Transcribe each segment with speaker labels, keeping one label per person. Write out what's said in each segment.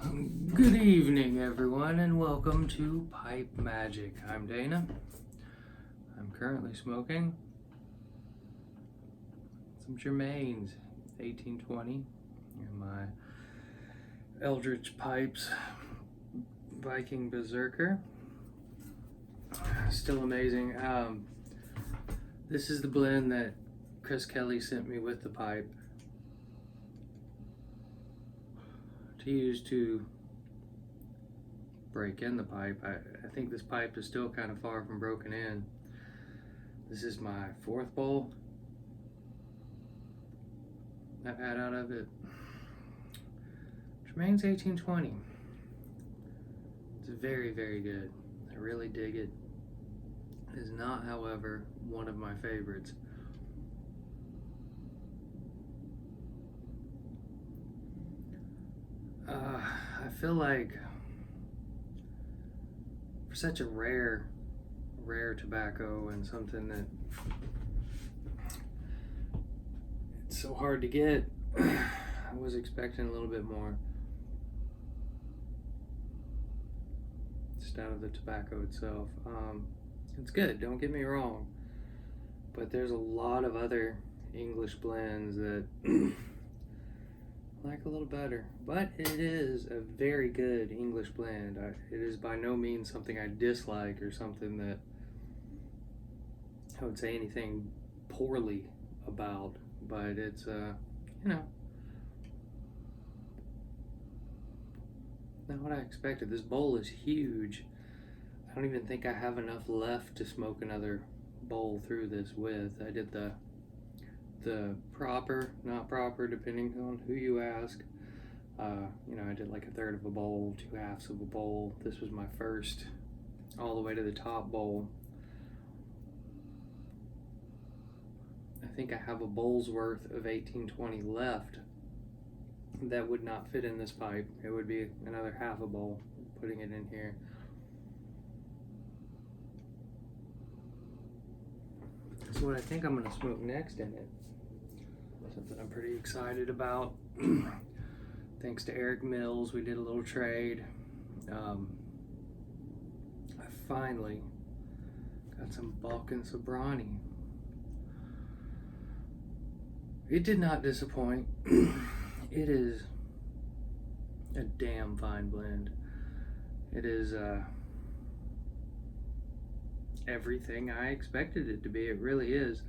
Speaker 1: Good evening, everyone, and welcome to Pipe Magic. I'm Dana. I'm currently smoking some Germains 1820 and my Eldritch Pipes Viking Berserker. Still amazing. This is the blend that Chris Kelly sent me with the pipe to use to break in the pipe. I think this pipe is still kind of far from broken in. This is my fourth bowl I've had out of it. Germain's 1820. It's very, very good. I really dig it. It is not, however, one of my favorites. I feel like for such a rare tobacco and something that it's so hard to get, I was expecting a little bit more just out of the tobacco itself. It's good, don't get me wrong, but there's a lot of other English blends that I like a little better, but it is a very good English blend. It is by no means something I dislike or something that I would say anything poorly about, but it's not what I expected. This bowl is huge. I don't even think I have enough left to smoke another bowl through this with. I did the proper, not proper, depending on who you ask. I did like a third of a bowl, 2/2 of a bowl. This was my first all the way to the top bowl. I think I have a bowl's worth of 1820 left that would not fit in this pipe. It would be another half a bowl putting it in here. So what I think I'm going to smoke next in it, something I'm pretty excited about. Thanks to Eric Mills, we did a little trade. I finally got some Balkan Sobrani. It did not disappoint. It is a damn fine blend. It is everything I expected it to be. It really is.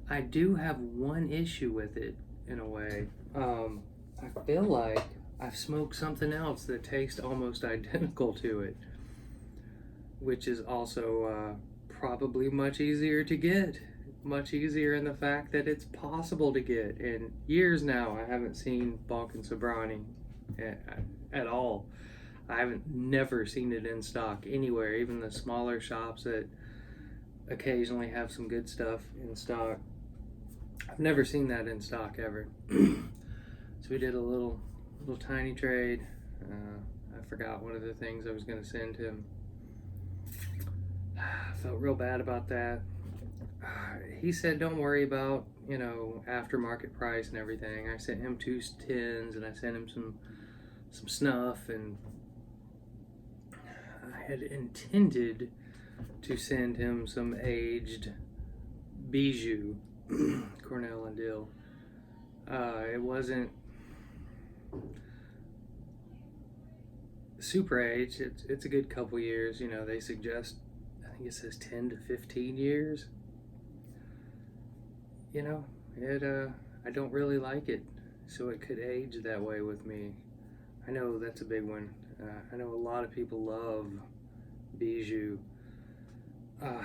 Speaker 1: I do have one issue with it in a way. I feel like I've smoked something else that tastes almost identical to it, which is also probably much easier to get. Much easier in the fact that it's possible to get. In years now, I haven't seen Balkan Sobrani at all. I haven't never seen it in stock anywhere, even the smaller shops that occasionally have some good stuff in stock. I've never seen that in stock ever. So we did a little tiny trade. I forgot one of the things I was going to send him. I felt real bad about that. He said don't worry about aftermarket price and everything. I sent him 2 tins and I sent him some snuff, and I had intended to send him some aged bijou, Cornell and Dill. It wasn't super aged. It's a good couple years. They suggest, I think it says 10 to 15 years. I don't really like it, so it could age that way with me. I know that's a big one. I know a lot of people love bijou. I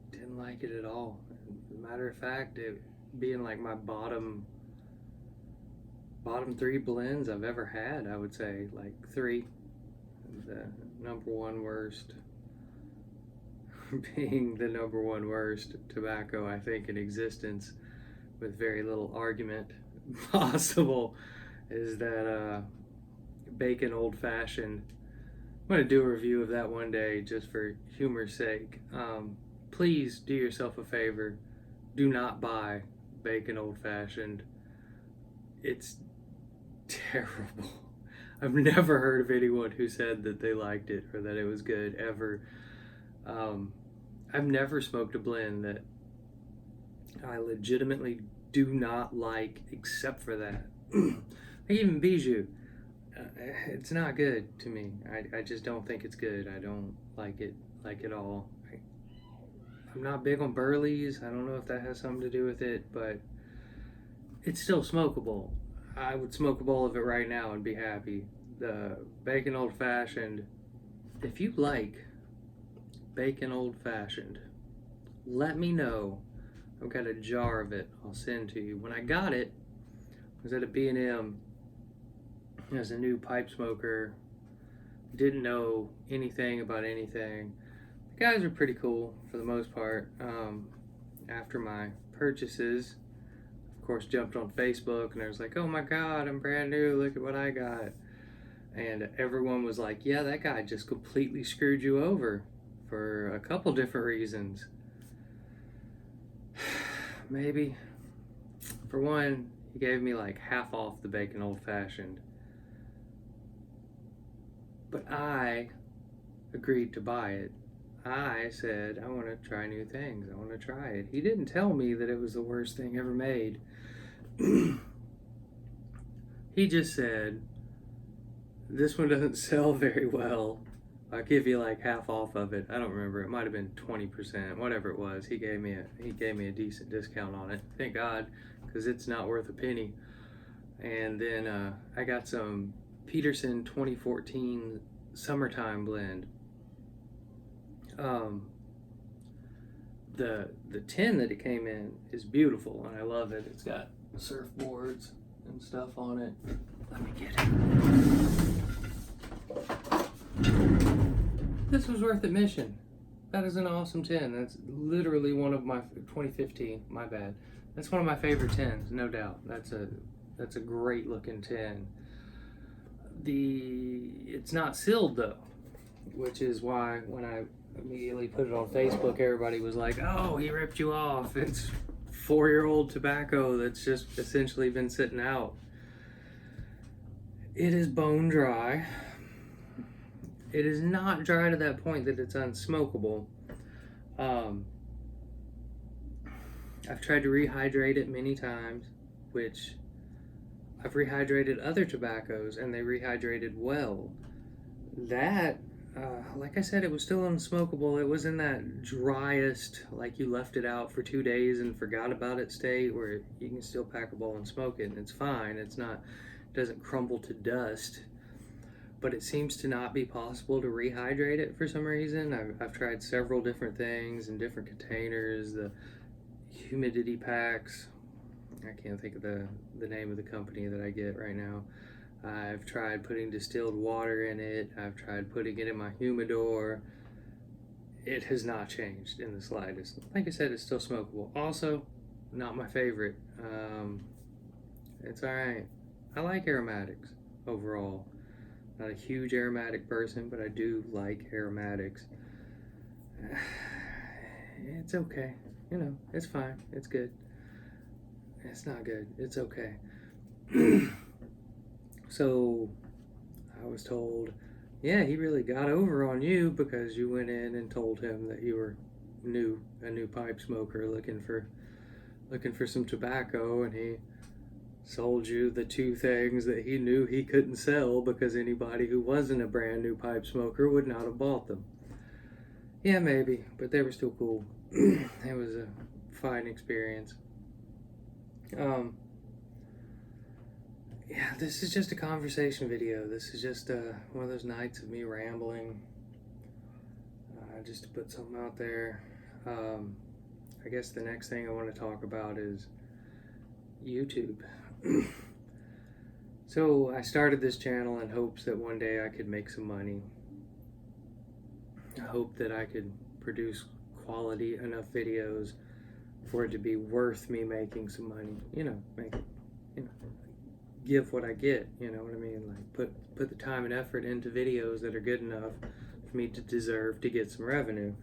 Speaker 1: didn't like it at all. As a matter of fact, it being like my bottom 3 blends I've ever had, I would say, like 3. The number 1 worst being the number 1 worst tobacco I think in existence, with very little argument possible, is that bacon old fashioned. I'm going to do a review of that one day just for humor's sake. Please do yourself a favor, do not buy bacon old fashioned. It's terrible. I've never heard of anyone who said that they liked it or that it was good ever. I've never smoked a blend that I legitimately do not like except for that. Like even Bijou, it's not good to me. I just don't think it's good. I don't like it at all. I'm not big on Burleys. I don't know if that has something to do with it, but it's still smokable. I would smoke a bowl of it right now and be happy. The bacon old fashioned, if you like bacon old fashioned, let me know. I've got a jar of it I'll send to you. When I got it, I was at a B&M as a new pipe smoker. Didn't know anything about anything. The guys are pretty cool for the most part. After my purchases, of course, jumped on Facebook and I was like, oh my God, I'm brand new, look at what I got. And everyone was like, yeah, that guy just completely screwed you over for a couple different reasons. Maybe. For one, he gave me like half off the bacon old fashioned. But I agreed to buy it. I said, I want to try new things. I want to try it. He didn't tell me that it was the worst thing ever made. He just said, this one doesn't sell very well. I'll give you like half off of it. I don't remember. It might have been 20%, whatever it was. He gave me a decent discount on it. Thank God, because it's not worth a penny. And then I got some Peterson 2014 Summertime blend. The tin that it came in is beautiful and I love it. It's got surfboards and stuff on it. Let me get it. This was worth admission. That is an awesome tin. That's literally one of my 2015. My bad. That's one of my favorite tins, no doubt. That's a great looking tin. It's not sealed though, which is why when I immediately put it on Facebook, everybody was like, oh, he ripped you off. It's 4-year-old tobacco that's just essentially been sitting out. It is bone dry. It is not dry to that point that it's unsmokable. I've tried to rehydrate it many times, which I've rehydrated other tobaccos and they rehydrated well. That like I said, it was still unsmokable. It was in that driest, like you left it out for 2 days and forgot about it state where you can still pack a bowl and smoke it and it's fine. It doesn't crumble to dust. But it seems to not be possible to rehydrate it for some reason. I've tried several different things in different containers, the humidity packs. I can't think of the name of the company that I get right now. I've tried putting distilled water in it. I've tried putting it in my humidor. It has not changed in the slightest. Like I said, it's still smokable. Also, not my favorite. It's alright. I like aromatics overall. Not a huge aromatic person, but I do like aromatics. It's okay. You know, it's fine. It's good. It's not good. It's okay. So I was told, yeah, he really got over on you because you went in and told him that you were a new pipe smoker looking for some tobacco, and he sold you the 2 things that he knew he couldn't sell because anybody who wasn't a brand new pipe smoker would not have bought them. Yeah, maybe, but they were still cool. It was a fine experience. Yeah, this is just a conversation video. This is just one of those nights of me rambling, just to put something out there. I guess the next thing I want to talk about is YouTube. So I started this channel in hopes that one day I could make some money. I hope that I could produce quality enough videos for it to be worth me making some money. Give what I get, you know what I mean? Like put the time and effort into videos that are good enough for me to deserve to get some revenue.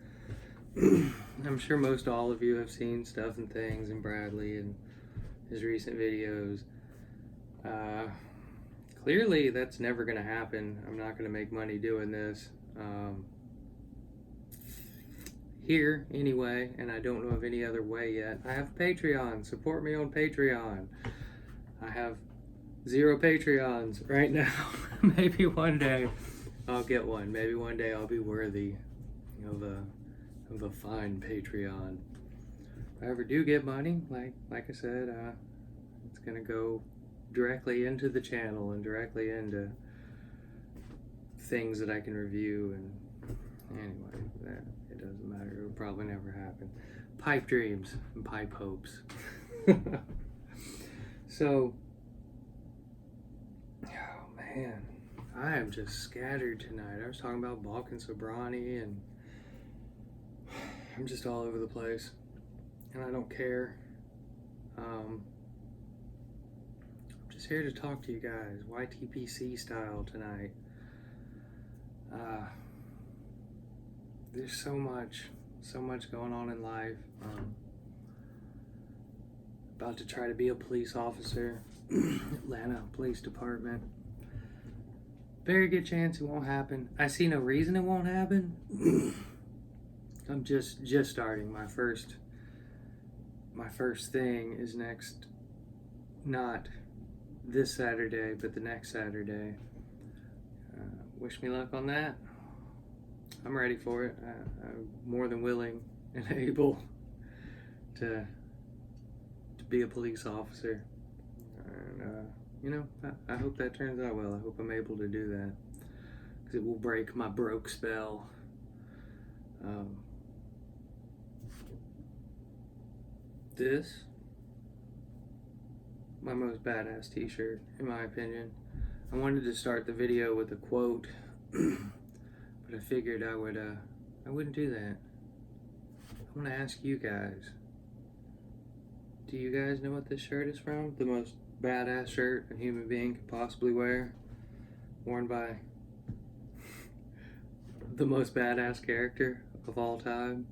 Speaker 1: I'm sure most all of you have seen Stuff and Things and Bradley and his recent videos. clearly that's never going to happen. I'm not going to make money doing this. Here, anyway, and I don't know of any other way yet. I have Patreon. Support me on Patreon. I have 0 Patreons right now. Maybe one day I'll get one. Maybe one day I'll be worthy of a fine Patreon. If I ever do get money, like I said, it's gonna go directly into the channel and directly into things that I can review. And anyway, it doesn't matter. It will probably never happen. Pipe dreams and pipe hopes. So, oh man, I am just scattered tonight. I was talking about Balkan Sobrani, and I'm just all over the place, and I don't care. I'm just here to talk to you guys, YTPC style tonight. There's so much going on in life. About to try to be a police officer, Atlanta Police Department. Very good chance it won't happen. I see no reason it won't happen. I'm just starting. My first thing is next, not this Saturday, but the next Saturday. Wish me luck on that. I'm ready for it. I'm more than willing and able to be a police officer. And I hope that turns out well. I hope I'm able to do that, because it will break my broke spell. This, my most badass t-shirt, in my opinion. I wanted to start the video with a quote, but I figured I wouldn't do that. I want to ask you guys, do you guys know what this shirt is from? The most badass shirt a human being could possibly wear, worn by the most badass character of all time.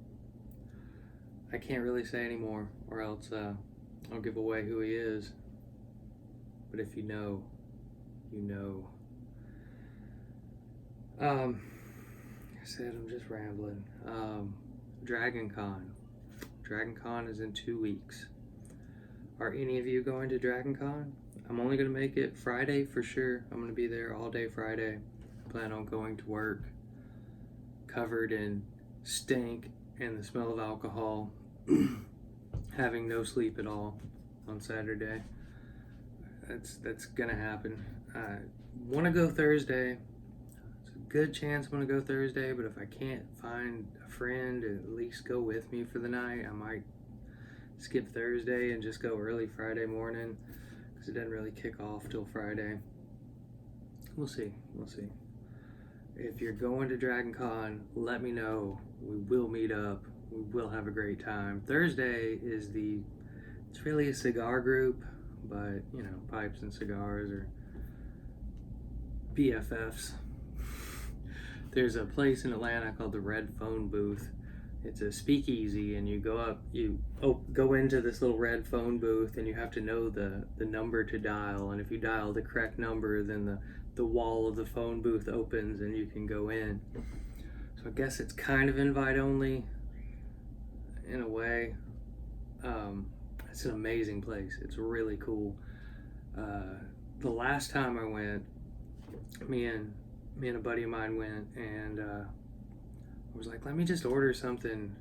Speaker 1: I can't really say anymore, or else I'll give away who he is. But if you know, you know. Like I said, I'm just rambling. Dragon Con. Dragon Con is in 2 weeks. Are any of you going to Dragon Con? I'm only going to make it Friday for sure. I'm going to be there all day Friday. I plan on going to work covered in stink and the smell of alcohol, having no sleep at all on Saturday. That's going to happen. I want to go Thursday. It's a good chance I'm going to go Thursday, but if I can't find a friend to at least go with me for the night, I might skip Thursday and just go early Friday morning, because it doesn't really kick off till Friday. We'll see. If you're going to Dragon Con, let me know. We will meet up. We will have a great time. Thursday is it's really a cigar group, but pipes and cigars are BFFs. There's a place in Atlanta called the Red Phone Booth. It's a speakeasy, and you go into this little red phone booth, and you have to know the number to dial, and if you dial the correct number, then the wall of the phone booth opens and you can go in. So I guess it's kind of invite only in a way. It's an amazing place. It's really cool. The last time I went, me and a buddy of mine went, and I was like, let me just order something.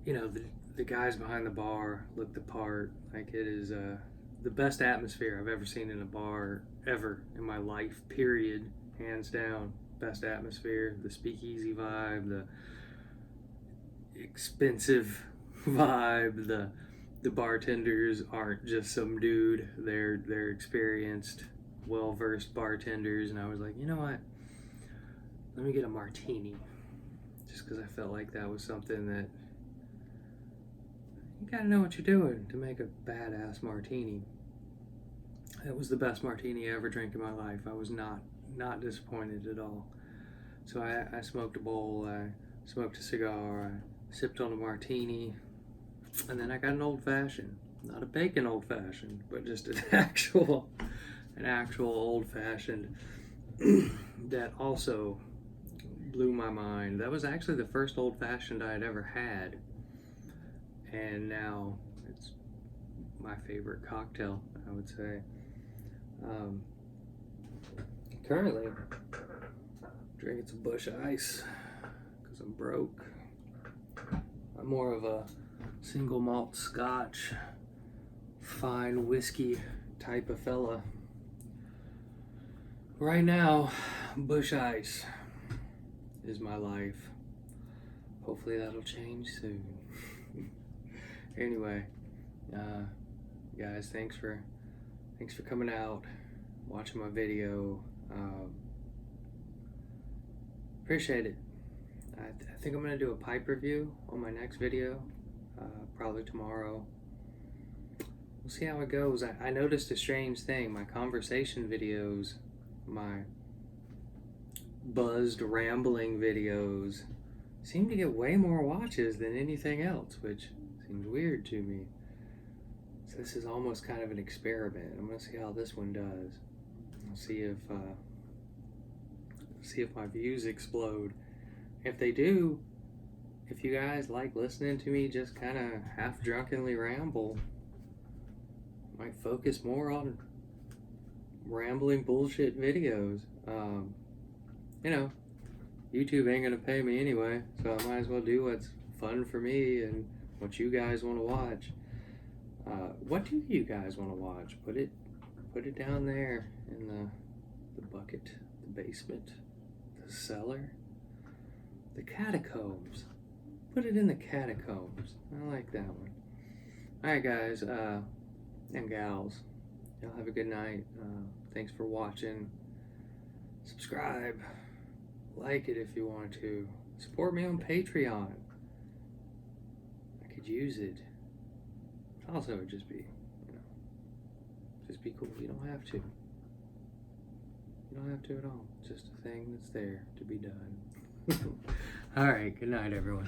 Speaker 1: The guys behind the bar look the part. Like, it is the best atmosphere I've ever seen in a bar ever in my life, period. Hands down, best atmosphere. The speakeasy vibe, the expensive vibe, the bartenders aren't just some dude. They're experienced, well-versed bartenders. And I was like, you know what? Let me get a martini. Just because I felt like that was something that you gotta know what you're doing to make a badass martini. It was the best martini I ever drank in my life. I was not disappointed at all. So I smoked a bowl, I smoked a cigar, I sipped on a martini, and then I got an old fashioned. Not a bacon old fashioned, but just an actual an actual old-fashioned that also blew my mind. That was actually the first old-fashioned I had ever had, and now it's my favorite cocktail, I would say. Currently drinking some Bush Ice because I'm broke. I'm more of a single malt Scotch, fine whiskey type of fella. Right now, Bush Ice is my life. Hopefully that'll change soon. Anyway, guys, thanks for coming out, watching my video. Appreciate it. I think I'm gonna do a pipe review on my next video, probably tomorrow. We'll see how it goes. I noticed a strange thing. My conversation videos, my buzzed rambling videos seem to get way more watches than anything else, which seems weird to me. So this is almost kind of an experiment. I'm gonna see how this one does. I'll see if my views explode. If they do, if you guys like listening to me just kind of half drunkenly ramble, I might focus more on rambling bullshit videos. You know, YouTube ain't gonna pay me anyway, so I might as well do what's fun for me and what you guys want to watch. What do you guys want to watch? Put it down there in the bucket, the basement, the cellar, the catacombs. Put it in the catacombs. I like that one. Alright guys, and gals, y'all have a good night. Thanks for watching. Subscribe, like it if you want to. Support me on Patreon. I could use it. Also, it'd just be, just be cool. You don't have to. You don't have to at all. It's just a thing that's there to be done. Alright, good night everyone.